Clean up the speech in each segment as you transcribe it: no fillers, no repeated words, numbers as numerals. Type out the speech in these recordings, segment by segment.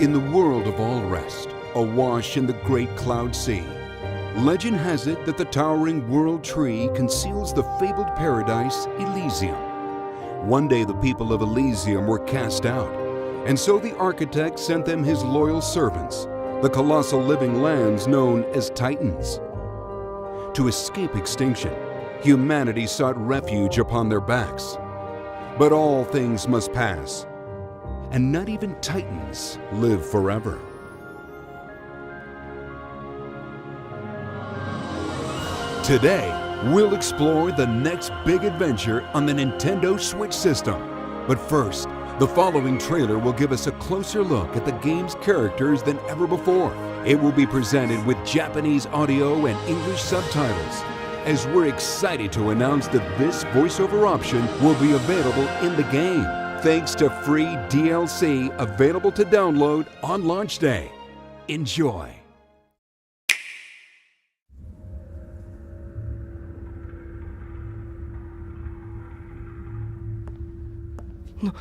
In the world of all rest, awash in the great cloud sea, legend has it that the towering world tree conceals the fabled paradise Elysium. One day the people of Elysium were cast out, and so the architect sent them his loyal servants, the colossal living lands known as Titans. To escape extinction, humanity sought refuge upon their backs. But all things must pass, and not even Titans live forever. Today, we'll explore the next big adventure on the Nintendo Switch system. But first, the following trailer will give us a closer look at the game's characters than ever before. It will be presented with Japanese audio and English subtitles, as we're excited to announce that this voiceover option will be available in the game, thanks to free DLC available to download on launch day. Enjoy. No.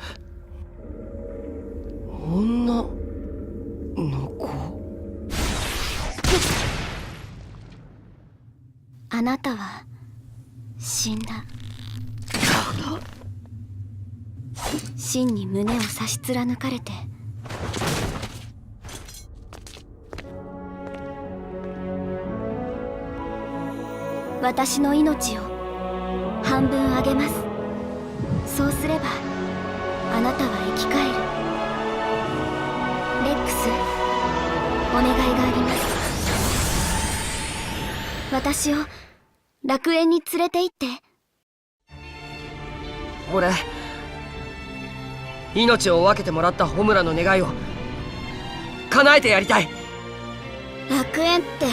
女の子。あなたは死んだ。真に胸を差し貫かれて、私の命を半分あげます。そうすればあなたは生き返る。レックス、お願いがあります。私を楽園に連れて行って。俺、命を分けてもらったホムラの願いを叶えてやりたい。楽園って、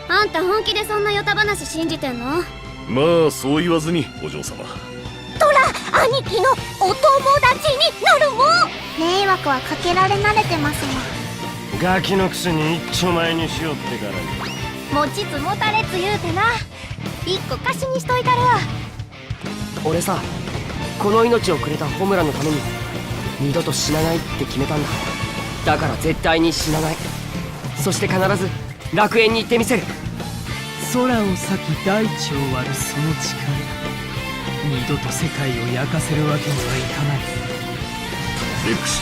あんた本気でそんなヨタ話信じてんの？まあそう言わずに、お嬢様。トラ兄貴のお友達になるもん。迷惑はかけられ慣れてますもん。ガキのくせに一丁前にしよってからに。持ちつ持たれつ言うてな。一個貸しにしといたるわ。俺さ、この命をくれたホムラのために二度と死なないって決めたんだ。だから絶対に死なない。そして必ず楽園に行ってみせる。空を裂き大地を割るその力、二度と世界を焼かせるわけにはいかない。レックス、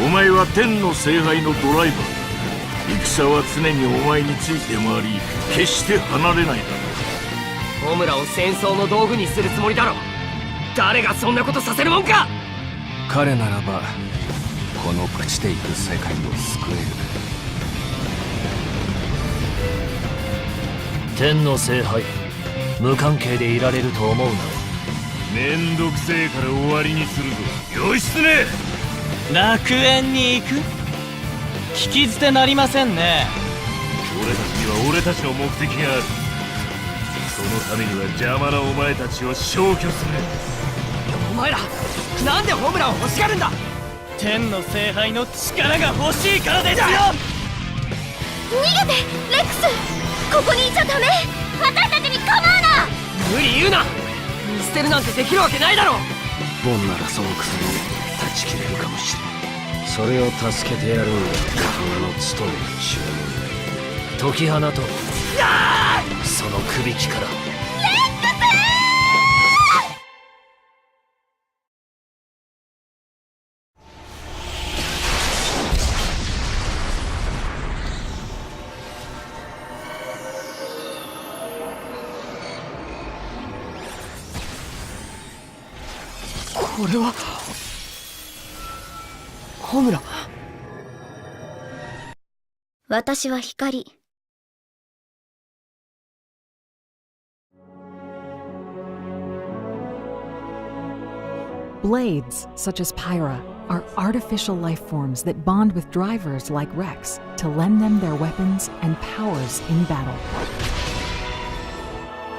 お前は天の聖杯のドライバー。戦は常にお前について回り、決して離れないだろう。ホムラを戦争の道具にするつもりだろ。誰がそんなことさせるもんか。彼ならばこの朽ちていく世界を救える。天の聖杯、無関係でいられると思うな。めんどくせえから終わりにするぞ、義経。楽園に行く？聞き捨てなりませんね。俺たちには俺たちの目的がある。そのためには邪魔なお前たちを消去する。お前らなんでホムラを欲しがるんだ。天の聖杯の力が欲しいからですよ。逃げてレックス。ここにいちゃダメ。私たちに構うな。無理言うな。見捨てるなんてできるわけないだろ。ボンならその薬を断ち切れるかもしれない。それを助けてやるんだ、刀の務める注文。解き放とう、その首輝から。これはホムラ。私は光。Blades, such as Pyra, are artificial life forms that bond with drivers like Rex to lend them their weapons and powers in battle.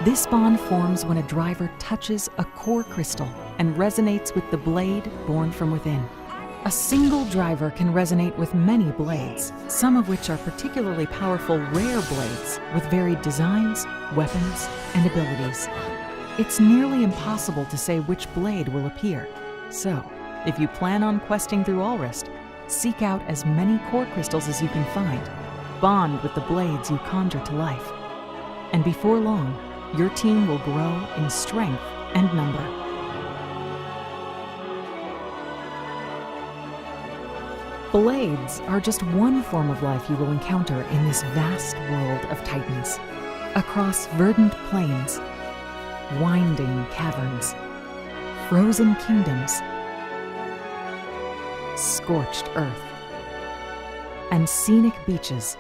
This bond forms when a driver touches a core crystal and resonates with the blade born from within. A single driver can resonate with many blades, some of which are particularly powerful rare blades with varied designs, weapons, and abilities. It's nearly impossible to say which blade will appear. So, if you plan on questing through Allrest, Seek out as many core crystals as you can find. Bond with the blades you conjure to life. And before long, your team will grow in strength and number. Blades are just one form of life you will encounter in this vast world of titans. Across verdant plains, winding caverns, frozen kingdoms, scorched earth, and scenic beaches,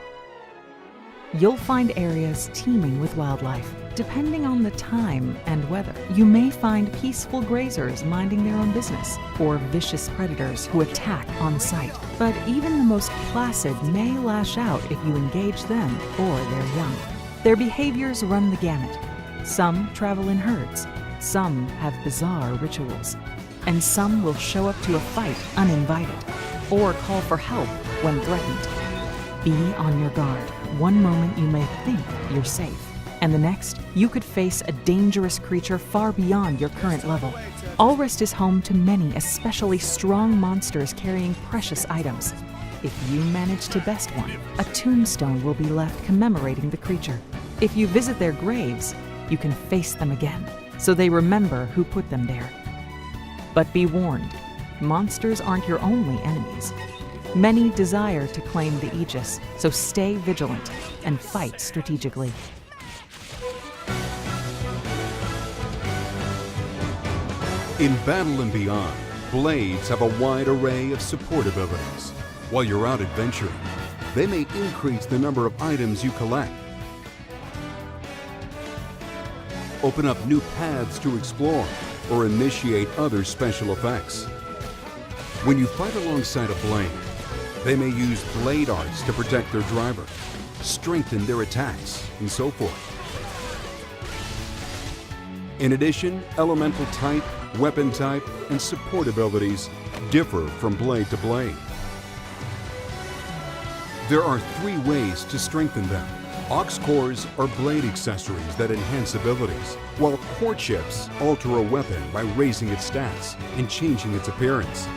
you'll find areas teeming with wildlife. Depending on the time and weather, you may find peaceful grazers minding their own business, or vicious predators who attack on sight. But even the most placid may lash out if you engage them or their young. Their behaviors run the gamut. Some travel in herds, some have bizarre rituals, and some will show up to a fight uninvited, or call for help when threatened. Be on your guard. One moment you may think you're safe, and the next, you could face a dangerous creature far beyond your current level. Allrest is home to many especially strong monsters carrying precious items. If you manage to best one, a tombstone will be left commemorating the creature. If you visit their graves, you can face them again, so they remember who put them there. But be warned, monsters aren't your only enemies. Many desire to claim the Aegis, so stay vigilant and fight strategically. In Battle and Beyond, blades have a wide array of support abilities. While you're out adventuring, they may increase the number of items you collect, open up new paths to explore, or initiate other special effects. When you fight alongside a blade, they may use blade arts to protect their driver, strengthen their attacks, and so forth. In addition, elemental type, weapon type, and support abilities differ from blade to blade. There are 3 ways to strengthen them. Aux cores are blade accessories that enhance abilities, while core chips alter a weapon by raising its stats and changing its appearance.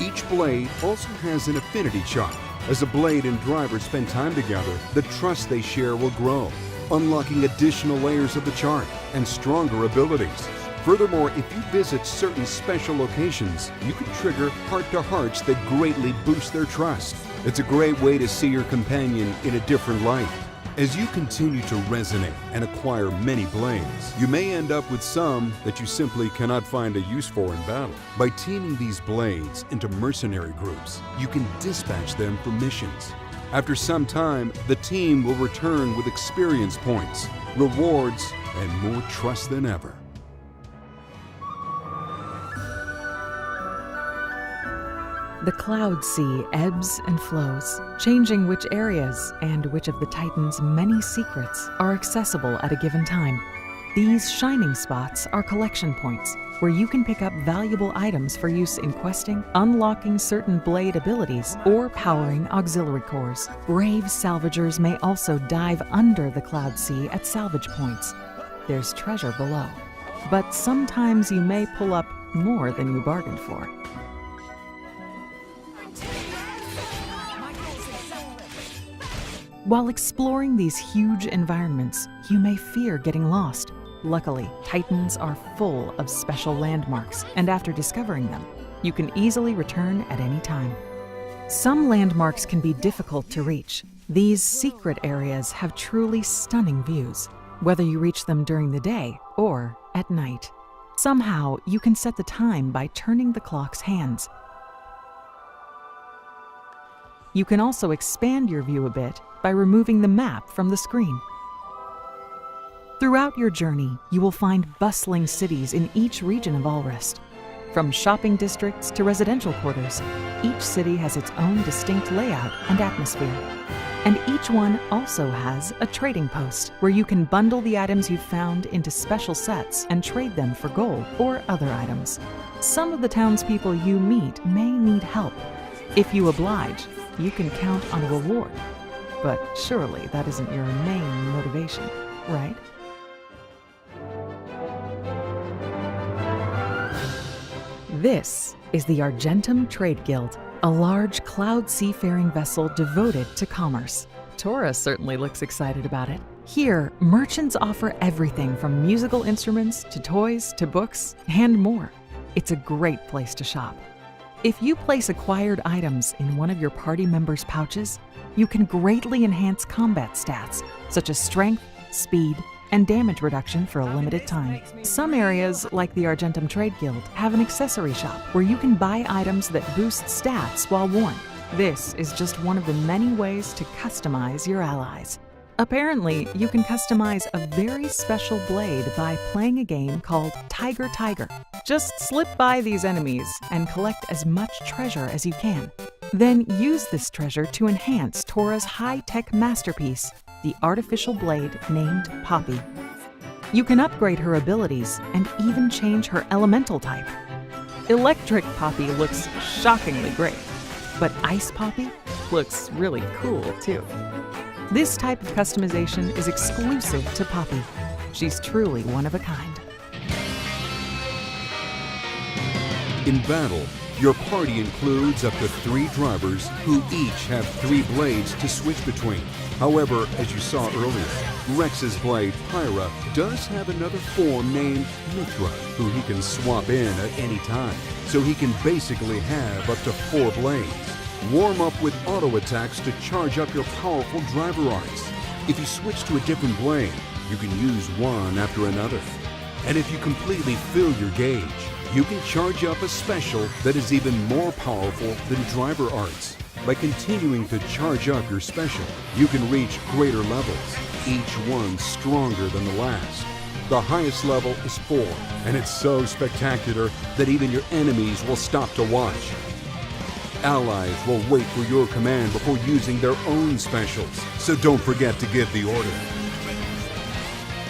Each blade also has an affinity chart. As a blade and driver spend time together, the trust they share will grow, unlocking additional layers of the chart and stronger abilities. Furthermore, if you visit certain special locations, you can trigger heart-to-hearts that greatly boost their trust. It's a great way to see your companion in a different light. As you continue to resonate and acquire many blades, you may end up with some that you simply cannot find a use for in battle. By teaming these blades into mercenary groups, you can dispatch them for missions. After some time, the team will return with experience points, rewards, and more trust than ever. The Cloud Sea ebbs and flows, changing which areas and which of the Titan's many secrets are accessible at a given time. These shining spots are collection points, where you can pick up valuable items for use in questing, unlocking certain blade abilities, or powering auxiliary cores. Brave salvagers may also dive under the Cloud Sea at salvage points. There's treasure below, but sometimes you may pull up more than you bargained for. While exploring these huge environments, you may fear getting lost. Luckily, Titans are full of special landmarks, and after discovering them, you can easily return at any time. Some landmarks can be difficult to reach. These secret areas have truly stunning views, whether you reach them during the day or at night. Somehow, you can set the time by turning the clock's hands. You can also expand your view a bit by removing the map from the screen. Throughout your journey, you will find bustling cities in each region of Allrest. From shopping districts to residential quarters, each city has its own distinct layout and atmosphere. And each one also has a trading post where you can bundle the items you've found into special sets and trade them for gold or other items. Some of the townspeople you meet may need help. If you oblige, you can count on a reward. But surely that isn't your main motivation, right? This is the Argentum Trade Guild, a large cloud seafaring vessel devoted to commerce. Tora certainly looks excited about it. Here, merchants offer everything from musical instruments to toys to books and more. It's a great place to shop. If you place acquired items in one of your party members' pouches, you can greatly enhance combat stats, such as strength, speed, and damage reduction for a limited time. Some areas, like the Argentum Trade Guild, have an accessory shop where you can buy items that boost stats while worn. This is just one of the many ways to customize your allies. Apparently, you can customize a very special blade by playing a game called Tiger Tiger. Just slip by these enemies and collect as much treasure as you can. Then use this treasure to enhance Tora's high-tech masterpiece, the artificial blade named Poppy. You can upgrade her abilities and even change her elemental type. Electric Poppy looks shockingly great, but Ice Poppy looks really cool too. This type of customization is exclusive to Poppy. She's truly one of a kind. In battle, your party includes up to 3 drivers who each have 3 blades to switch between. However, as you saw earlier, Rex's blade, Pyra, does have another form named Mithra, who he can swap in at any time, so he can basically have up to 4 blades. Warm up with auto attacks to charge up your powerful driver arts. If you switch to a different blade, you can use one after another. And if you completely fill your gauge, you can charge up a special that is even more powerful than driver arts. By continuing to charge up your special, you can reach greater levels, each one stronger than the last. The highest level is 4, and it's so spectacular that even your enemies will stop to watch. Allies will wait for your command before using their own specials, so don't forget to give the order.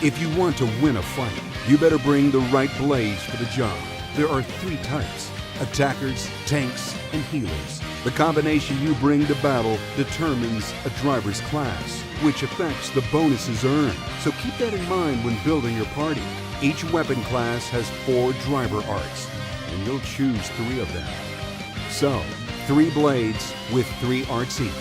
If you want to win a fight, you better bring the right blades for the job. There are 3 types: attackers, tanks, and healers. The combination you bring to battle determines a driver's class, which affects the bonuses earned, so keep that in mind when building your party. Each weapon class has 4 driver arts, and you'll choose 3 of them. So, 3 blades with 3 arts each.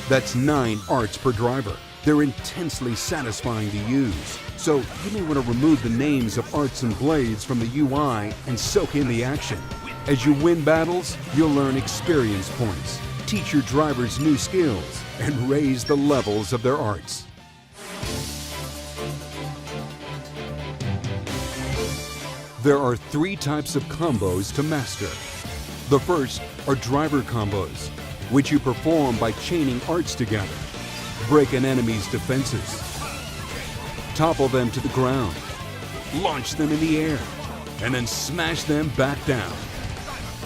That's 9 arts per driver. They're intensely satisfying to use, so you may want to remove the names of arts and blades from the UI and soak in the action. As you win battles, you'll learn experience points, teach your drivers new skills, and raise the levels of their arts. There are 3 types of combos to master. The first are driver combos, which you perform by chaining arts together. Break an enemy's defenses. Topple them to the ground. Launch them in the air, and then smash them back down.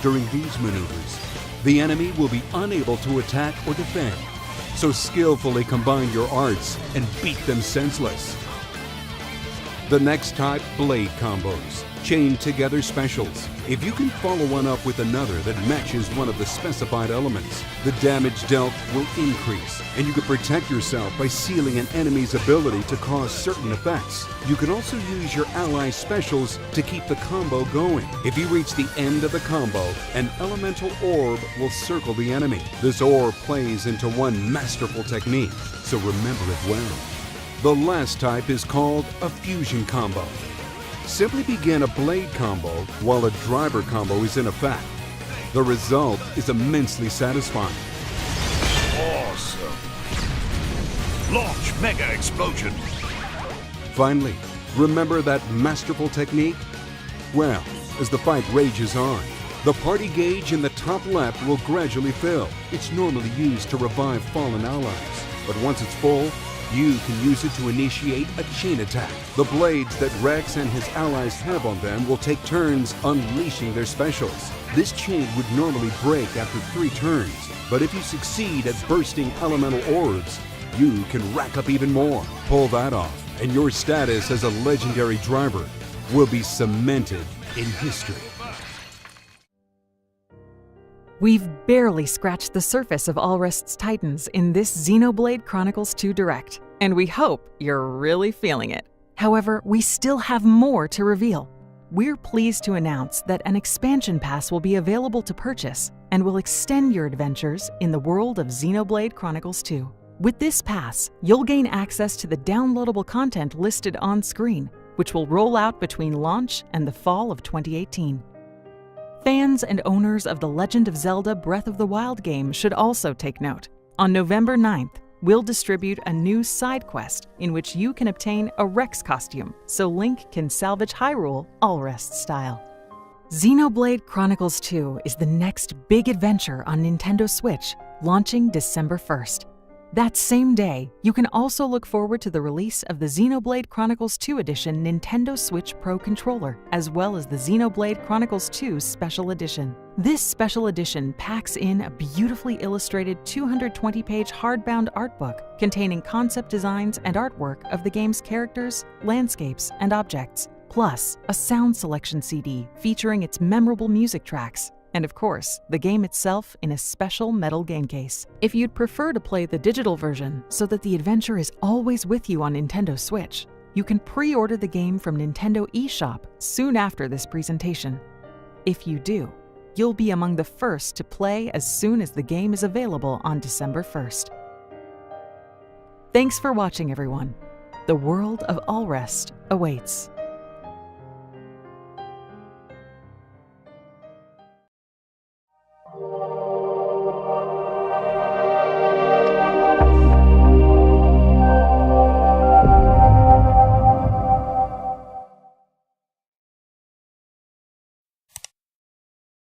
During these maneuvers, the enemy will be unable to attack or defend, so skillfully combine your arts and beat them senseless. The next type, blade combos. Chain together specials. If you can follow one up with another that matches one of the specified elements, the damage dealt will increase, and you can protect yourself by sealing an enemy's ability to cause certain effects. You can also use your ally's specials to keep the combo going. If you reach the end of the combo, an elemental orb will circle the enemy. This orb plays into one masterful technique, so remember it well. The last type is called a fusion combo. Simply begin a blade combo while a driver combo is in effect. The result is immensely satisfying. Awesome! Launch Mega Explosion! Finally, remember that masterful technique? Well, as the fight rages on, the party gauge in the top left will gradually fill. It's normally used to revive fallen allies, but once it's full, you can use it to initiate a chain attack. The blades that Rex and his allies have on them will take turns unleashing their specials. This chain would normally break after 3 turns, but if you succeed at bursting elemental orbs, you can rack up even more. Pull that off, and your status as a legendary driver will be cemented in history. We've barely scratched the surface of Alrest's Titans in this Xenoblade Chronicles 2 Direct, and we hope you're really feeling it. However, we still have more to reveal. We're pleased to announce that an expansion pass will be available to purchase, and will extend your adventures in the world of Xenoblade Chronicles 2. With this pass, you'll gain access to the downloadable content listed on screen, which will roll out between launch and the fall of 2018. Fans and owners of The Legend of Zelda Breath of the Wild game should also take note. On November 9th, we'll distribute a new side quest in which you can obtain a Rex costume, so Link can salvage Hyrule Allrest style. Xenoblade Chronicles 2 is the next big adventure on Nintendo Switch, launching December 1st. That same day, you can also look forward to the release of the Xenoblade Chronicles 2 Edition Nintendo Switch Pro controller, as well as the Xenoblade Chronicles 2 Special Edition. This special edition packs in a beautifully illustrated 220-page hardbound art book containing concept designs and artwork of the game's characters, landscapes, and objects, plus a sound selection CD featuring its memorable music tracks, and of course, the game itself in a special metal game case. If you'd prefer to play the digital version so that the adventure is always with you on Nintendo Switch, you can pre-order the game from Nintendo eShop soon after this presentation. If you do, you'll be among the first to play as soon as the game is available on December 1st. Thanks for watching, everyone. The world of Allrest awaits.